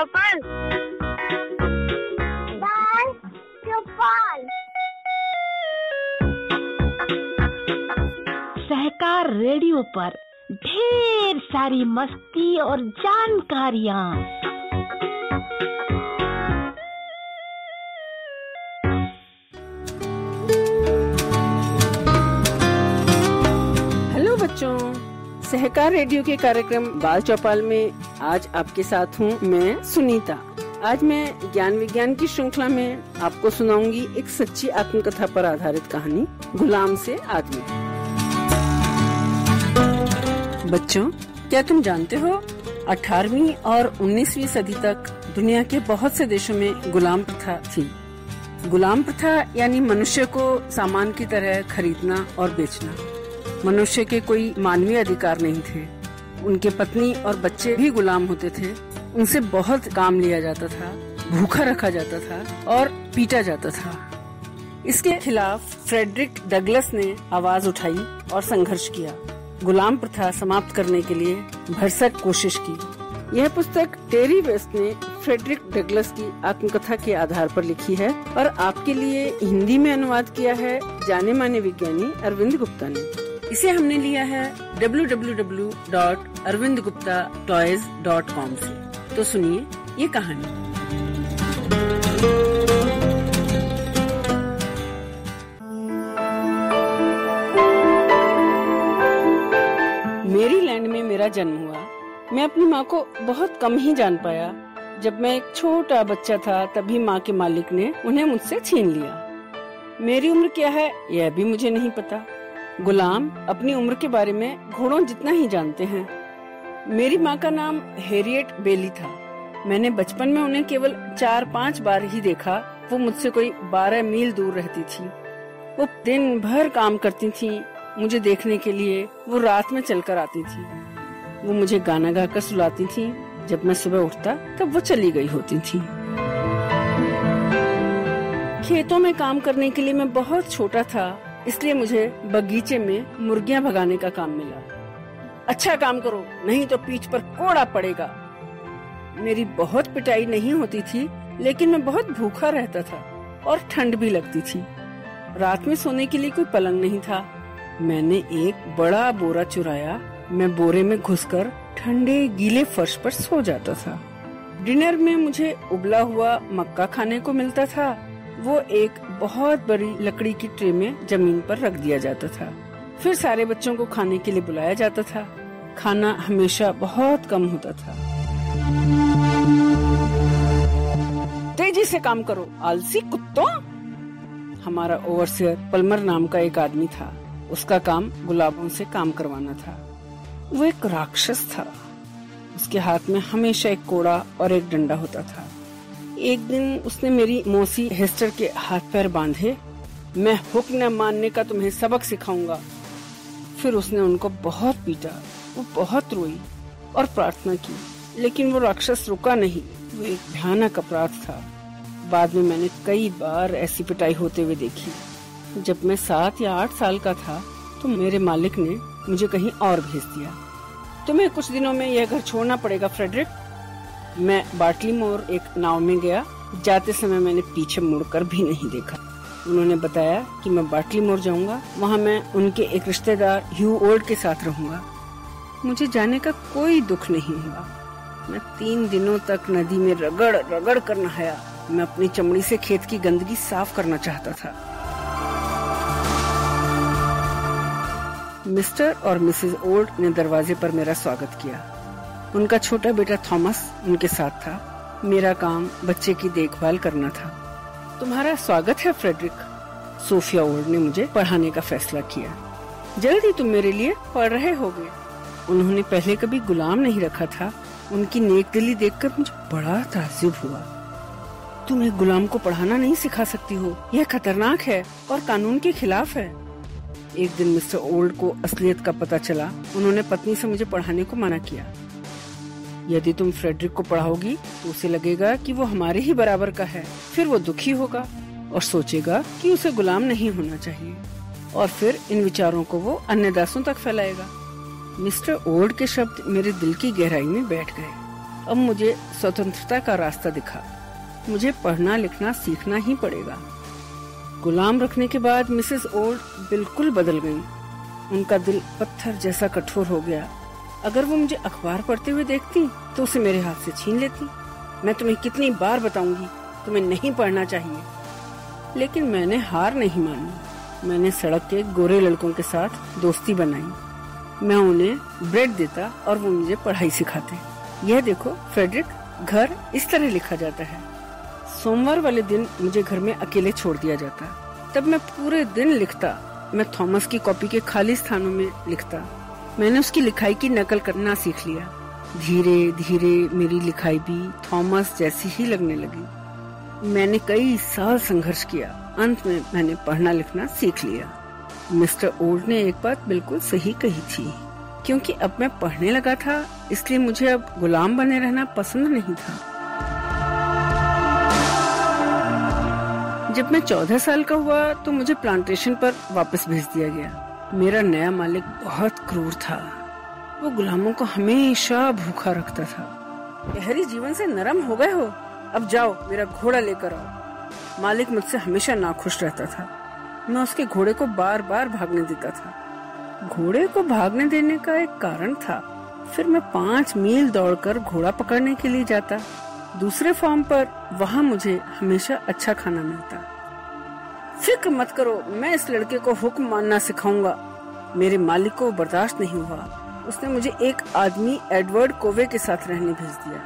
चौपाल। बाल चौपाल। सहकार रेडियो पर ढेर सारी मस्ती और जानकारियाँ। हेलो बच्चों, सहकार रेडियो के कार्यक्रम बाल चौपाल में आज आपके साथ हूँ मैं सुनीता। आज मैं ज्ञान विज्ञान की श्रृंखला में आपको सुनाऊंगी एक सच्ची आत्मकथा पर आधारित कहानी, गुलाम से आदमी। बच्चों, क्या तुम जानते हो 18वीं और 19वीं सदी तक दुनिया के बहुत से देशों में गुलाम प्रथा थी। गुलाम प्रथा यानी मनुष्य को सामान की तरह खरीदना और बेचना। मनुष्य के कोई मानवीय अधिकार नहीं थे। उनके पत्नी और बच्चे भी गुलाम होते थे। उनसे बहुत काम लिया जाता था, भूखा रखा जाता था और पीटा जाता था। इसके खिलाफ फ्रेडरिक डगलस ने आवाज उठाई और संघर्ष किया। गुलाम प्रथा समाप्त करने के लिए भरसक कोशिश की। यह पुस्तक टेरी वेस्ट ने फ्रेडरिक डगलस की आत्मकथा के आधार पर लिखी है और आपके लिए हिंदी में अनुवाद किया है जाने माने विज्ञानी अरविंद गुप्ता ने। इसे हमने लिया है www.arvindguptatoys.com से। तो सुनिए ये कहानी। मैरीलैंड में मेरा जन्म हुआ। मैं अपनी माँ को बहुत कम ही जान पाया। जब मैं एक छोटा बच्चा था तभी माँ के मालिक ने उन्हें मुझसे छीन लिया। मेरी उम्र क्या है यह भी मुझे नहीं पता। गुलाम अपनी उम्र के बारे में घोड़ों जितना ही जानते हैं। मेरी माँ का नाम हैरियट बेली था। मैंने बचपन में उन्हें केवल 4-5 बार ही देखा। वो मुझसे कोई 12 मील दूर रहती थी। वो दिन भर काम करती थी मुझे देखने के लिए। वो रात में चलकर आती थी। वो मुझे गाना गाकर सुलाती थी। जब मैं सुबह उठता तब वो चली गई होती थी। खेतों में काम करने के लिए मैं बहुत छोटा था, इसलिए मुझे बगीचे में मुर्गियां भगाने का काम मिला। अच्छा काम करो नहीं तो पीठ पर कोड़ा पड़ेगा। मेरी बहुत पिटाई नहीं होती थी, लेकिन मैं बहुत भूखा रहता था और ठंड भी लगती थी। रात में सोने के लिए कोई पलंग नहीं था। मैंने एक बड़ा बोरा चुराया। मैं बोरे में घुसकर ठंडे गीले फर्श पर सो जाता था। डिनर में मुझे उबला हुआ मक्का खाने को मिलता था। वो एक बहुत बड़ी लकड़ी की ट्रे में जमीन पर रख दिया जाता था। फिर सारे बच्चों को खाने के लिए बुलाया जाता था। खाना हमेशा बहुत कम होता था। तेजी से काम करो आलसी कुत्तों। हमारा ओवरसियर पल्मर नाम का एक आदमी था। उसका काम गुलाबों से काम करवाना था। वो एक राक्षस था। उसके हाथ में हमेशा एक कोड़ा और एक डंडा होता था। एक दिन उसने मेरी मौसी हेस्टर के हाथ पैर बांधे। मैं हुक्म न मानने का तुम्हें सबक सिखाऊंगा। फिर उसने उनको बहुत पीटा। वो बहुत रोई और प्रार्थना की, लेकिन वो राक्षस रुका नहीं। वो एक भयानक अपराध था। बाद में मैंने कई बार ऐसी पिटाई होते हुए देखी। जब मैं 7 या 8 साल का था तो मेरे मालिक ने मुझे कहीं और भेज दिया। तुम्हें कुछ दिनों में यह घर छोड़ना पड़ेगा फ्रेडरिक। मैं बार्टलीमोर एक नाव में गया। जाते समय मैंने पीछे मुड़कर भी नहीं देखा। उन्होंने बताया कि मैं बार्टलीमोर जाऊंगा। वहाँ मैं उनके एक रिश्तेदार ह्यू ओल्ड के साथ रहूंगा। मुझे जाने का कोई दुख नहीं हुआ। मैं 3 दिनों तक नदी में रगड़ रगड़ कर नहाया। मैं अपनी चमड़ी से खेत की गंदगी साफ करना चाहता था। मिस्टर और मिसेस ओल्ड ने दरवाजे पर मेरा स्वागत किया। उनका छोटा बेटा थॉमस उनके साथ था। मेरा काम बच्चे की देखभाल करना था। तुम्हारा स्वागत है फ्रेडरिक। सोफिया ओल्ड ने मुझे पढ़ाने का फैसला किया। जल्द ही तुम मेरे लिए पढ़ रहे होगे। उन्होंने पहले कभी गुलाम नहीं रखा था। उनकी नेकदिली देखकर मुझे बड़ा ताज्जुब हुआ। तुम एक गुलाम को पढ़ाना नहीं सिखा सकती हो। यह खतरनाक है और कानून के खिलाफ है। एक दिन मिस्टर ओल्ड को असलियत का पता चला। उन्होंने पत्नी से मुझे पढ़ाने को मना किया। यदि तुम फ्रेडरिक को पढ़ाओगी तो उसे लगेगा कि वो हमारे ही बराबर का है। फिर वो दुखी होगा और सोचेगा कि उसे गुलाम नहीं होना चाहिए, और फिर इन विचारों को वो अन्य दासों तक फैलाएगा। मिस्टर ओल्ड के शब्द मेरे दिल की गहराई में बैठ गए अब मुझे स्वतंत्रता का रास्ता दिखा। मुझे पढ़ना लिखना सीखना ही पड़ेगा। गुलाम रखने के बाद मिसेस ओल्ड बिल्कुल बदल गई। उनका दिल पत्थर जैसा कठोर हो गया। अगर वो मुझे अखबार पढ़ते हुए देखती तो उसे मेरे हाथ से छीन लेती। मैं तुम्हें कितनी बार बताऊंगी, तुम्हें नहीं पढ़ना चाहिए। लेकिन मैंने हार नहीं मानी। मैंने सड़क के गोरे लड़कों के साथ दोस्ती बनाई। मैं उन्हें ब्रेड देता और वो मुझे पढ़ाई सिखाते। यह देखो फ्रेडरिक, घर इस तरह लिखा जाता है। सोमवार वाले दिन मुझे घर में अकेले छोड़ दिया जाता। तब मैं पूरे दिन लिखता। मैं थॉमस की कॉपी के खाली स्थानों में लिखता। मैंने उसकी लिखाई की नकल करना सीख लिया। धीरे धीरे मेरी लिखाई भी थॉमस जैसी ही लगने लगी। मैंने कई साल संघर्ष किया। अंत में मैंने पढ़ना लिखना सीख लिया। मिस्टर ओल्ड ने एक बात बिल्कुल सही कही थी, क्योंकि अब मैं पढ़ने लगा था, इसलिए मुझे अब गुलाम बने रहना पसंद नहीं था। जब मैं 14 साल का हुआ तो मुझे प्लांटेशन पर वापस भेज दिया गया। मेरा नया मालिक बहुत क्रूर था। वो गुलामों को हमेशा भूखा रखता था। शहरी जीवन से नरम हो गए हो, अब जाओ मेरा घोड़ा लेकर आओ। मालिक मुझसे हमेशा नाखुश रहता था। मैं उसके घोड़े को बार बार भागने देता था। घोड़े को भागने देने का एक कारण था। फिर मैं 5 मील दौड़कर घोड़ा पकड़ने के लिए जाता। दूसरे फार्म पर वहाँ मुझे हमेशा अच्छा खाना मिलता। फिक्र मत करो, मैं इस लड़के को हुक्म मानना सिखाऊंगा। मेरे मालिक को बर्दाश्त नहीं हुआ। उसने मुझे एक आदमी एडवर्ड कोवे के साथ रहने भेज दिया।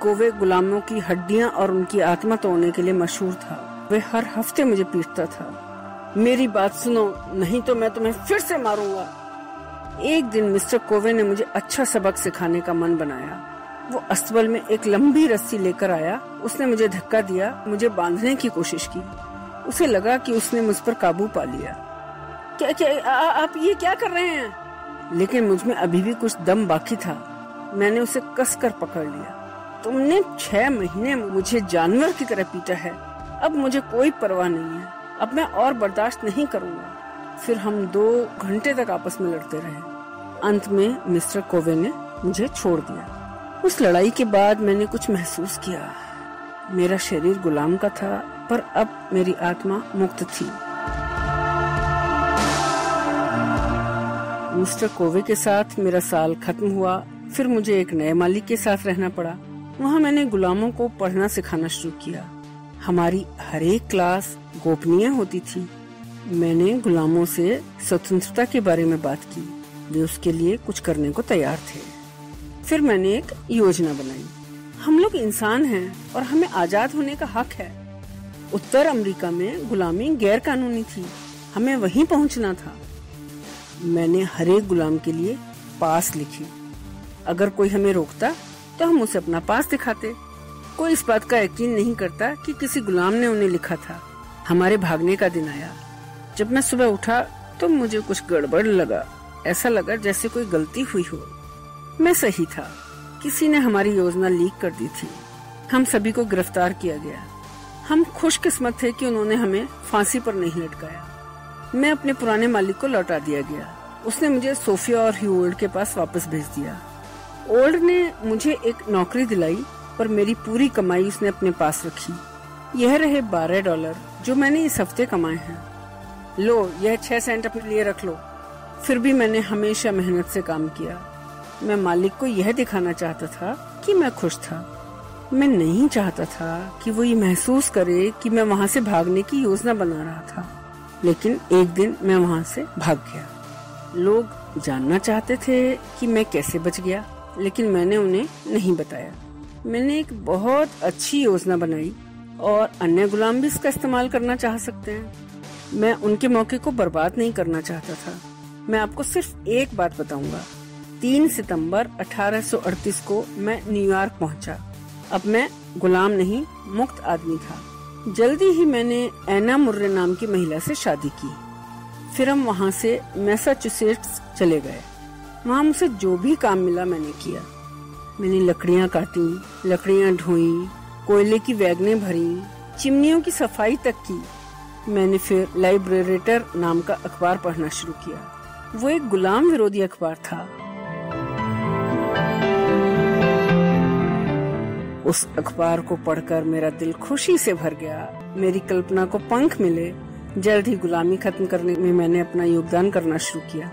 कोवे गुलामों की हड्डियां और उनकी आत्मा तोड़ने के लिए मशहूर था। वे हर हफ्ते मुझे पीटता था। मेरी बात सुनो, नहीं तो मैं तुम्हें फिर से मारूंगा। एक दिन मिस्टर कोवे ने मुझे अच्छा सबक सिखाने का मन बनाया। वो अस्तबल में एक लंबी रस्सी लेकर आया। उसने मुझे धक्का दिया, मुझे बांधने की कोशिश की। उसे लगा कि उसने मुझ पर काबू पा लिया। क्या आप ये क्या कर रहे हैं? लेकिन मुझ में अभी भी कुछ दम बाकी था। मैंने उसे कसकर पकड़ लिया। तुमने 6 महीने मुझे जानवर की तरह पीटा है। अब मुझे कोई परवाह नहीं है। अब मैं और बर्दाश्त नहीं करूँगा। फिर हम 2 घंटे तक आपस में लड़ते रहे। अंत में मिस्टर कोवे ने मुझे छोड़ दिया। उस लड़ाई के बाद मैंने कुछ महसूस किया। मेरा शरीर गुलाम का था, पर अब मेरी आत्मा मुक्त थी। मिस्टर कोवे के साथ मेरा साल खत्म हुआ। फिर मुझे एक नए मालिक के साथ रहना पड़ा। वहाँ मैंने गुलामों को पढ़ना सिखाना शुरू किया। हमारी हर एक क्लास गोपनीय होती थी। मैंने गुलामों से स्वतंत्रता के बारे में बात की। वे उसके लिए कुछ करने को तैयार थे। फिर मैंने एक योजना बनाई। हम लोग इंसान हैं और हमें आजाद होने का हक है। उत्तर अमेरिका में गुलामी गैर कानूनी थी। हमें वहीं पहुंचना था। मैंने हर एक गुलाम के लिए पास लिखी। अगर कोई हमें रोकता तो हम उसे अपना पास दिखाते। कोई इस बात का यकीन नहीं करता कि किसी गुलाम ने उन्हें लिखा था। हमारे भागने का दिन आया। जब मैं सुबह उठा तो मुझे कुछ गड़बड़ लगा। ऐसा लगा जैसे कोई गलती हुई हो। मैं सही था। किसी ने हमारी योजना लीक कर दी थी। हम सभी को गिरफ्तार किया गया। हम खुशकिस्मत थे कि उन्होंने हमें फांसी पर नहीं लटकाया। मैं अपने पुराने मालिक को लौटा दिया गया। उसने मुझे सोफिया और ह्यूओल्ड के पास वापस भेज दिया। ओल्ड ने मुझे एक नौकरी दिलाई, पर मेरी पूरी कमाई उसने अपने पास रखी। यह रहे $12 जो मैंने इस हफ्ते कमाए हैं। लो, यह 6 सेंट अपने लिए रख लो। फिर भी मैंने हमेशा मेहनत से काम किया। मैं मालिक को यह दिखाना चाहता था कि मैं खुश था। मैं नहीं चाहता था कि वो ये महसूस करे कि मैं वहाँ से भागने की योजना बना रहा था। लेकिन एक दिन मैं वहाँ से भाग गया। लोग जानना चाहते थे कि मैं कैसे बच गया, लेकिन मैंने उन्हें नहीं बताया। मैंने एक बहुत अच्छी योजना बनाई और अन्य गुलाम भी इसका इस्तेमाल करना चाह सकते हैं। मैं उनके मौके को बर्बाद नहीं करना चाहता था। मैं आपको सिर्फ एक बात बताऊंगा। 3 सितंबर 1838 को मैं न्यूयॉर्क पहुंचा। अब मैं गुलाम नहीं, मुक्त आदमी था। जल्दी ही मैंने एना मुर्रे नाम की महिला से शादी की। फिर हम वहाँ से मैसाचुसेट्स चले गए। वहाँ मुझे जो भी काम मिला मैंने किया। मैंने लकड़ियाँ काटी, लकड़ियाँ ढोई, कोयले की वैगनें भरी, चिमनियों की सफाई तक की। मैंने फिर लाइब्रेरेटर नाम का अखबार पढ़ना शुरू किया। वो एक गुलाम विरोधी अखबार था। उस अखबार को पढ़कर मेरा दिल खुशी से भर गया। मेरी कल्पना को पंख मिले। जल्द ही गुलामी खत्म करने में मैंने अपना योगदान करना शुरू किया।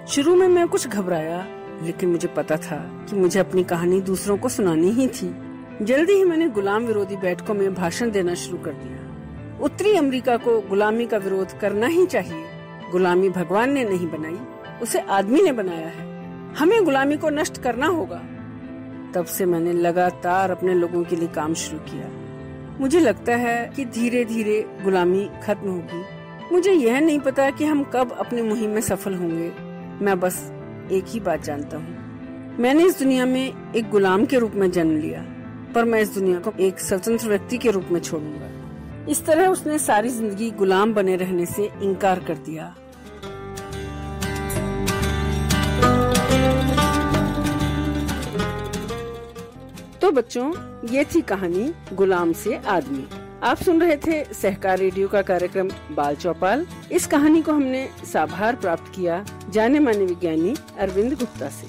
शुरू में मैं कुछ घबराया, लेकिन मुझे पता था कि मुझे अपनी कहानी दूसरों को सुनानी ही थी। जल्दी ही मैंने गुलाम विरोधी बैठकों में भाषण देना शुरू कर दिया। उत्तरी अमेरिका को गुलामी का विरोध करना ही चाहिए। गुलामी भगवान ने नहीं बनाई, उसे आदमी ने बनाया है। हमें गुलामी को नष्ट करना होगा। तब से मैंने लगातार अपने लोगों के लिए काम शुरू किया। मुझे लगता है कि धीरे धीरे गुलामी खत्म होगी। मुझे यह नहीं पता कि हम कब अपनी मुहिम में सफल होंगे। मैं बस एक ही बात जानता हूँ, मैंने इस दुनिया में एक गुलाम के रूप में जन्म लिया, पर मैं इस दुनिया को एक स्वतंत्र व्यक्ति के रूप में छोड़ूंगा। इस तरह उसने सारी जिंदगी गुलाम बने रहने से इनकार कर दिया। तो बच्चों, ये थी कहानी गुलाम से आदमी। आप सुन रहे थे सहकार रेडियो का कार्यक्रम बाल चौपाल। इस कहानी को हमने साभार प्राप्त किया जाने माने विज्ञानी अरविंद गुप्ता से।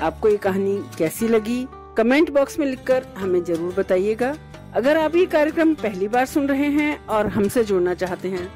आपको ये कहानी कैसी लगी, कमेंट बॉक्स में लिखकर हमें जरूर बताइएगा। अगर आप ये कार्यक्रम पहली बार सुन रहे हैं और हमसे जुड़ना चाहते हैं,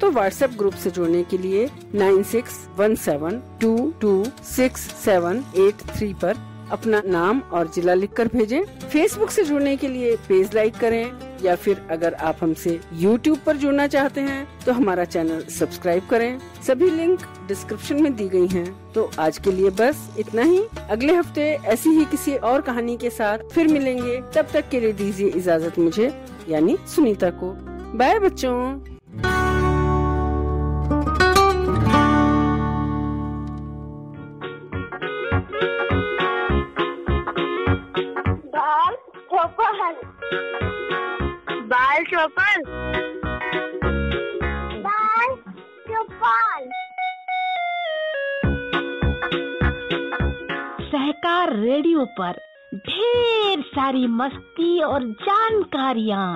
तो व्हाट्सएप ग्रुप से जुड़ने के लिए 9617226783 पर अपना नाम और जिला लिखकर भेजें। फेसबुक से जुड़ने के लिए पेज लाइक करें, या फिर अगर आप हमसे YouTube पर जुड़ना चाहते हैं तो हमारा चैनल सब्सक्राइब करें। सभी लिंक डिस्क्रिप्शन में दी गई हैं। तो आज के लिए बस इतना ही। अगले हफ्ते ऐसी ही किसी और कहानी के साथ फिर मिलेंगे। तब तक के लिए दीजिए इजाजत मुझे, यानी सुनीता को। बाय बच्चों। बाल चौपाल, बाल चौपाल। सहकार रेडियो पर ढेर सारी मस्ती और जानकारियाँ।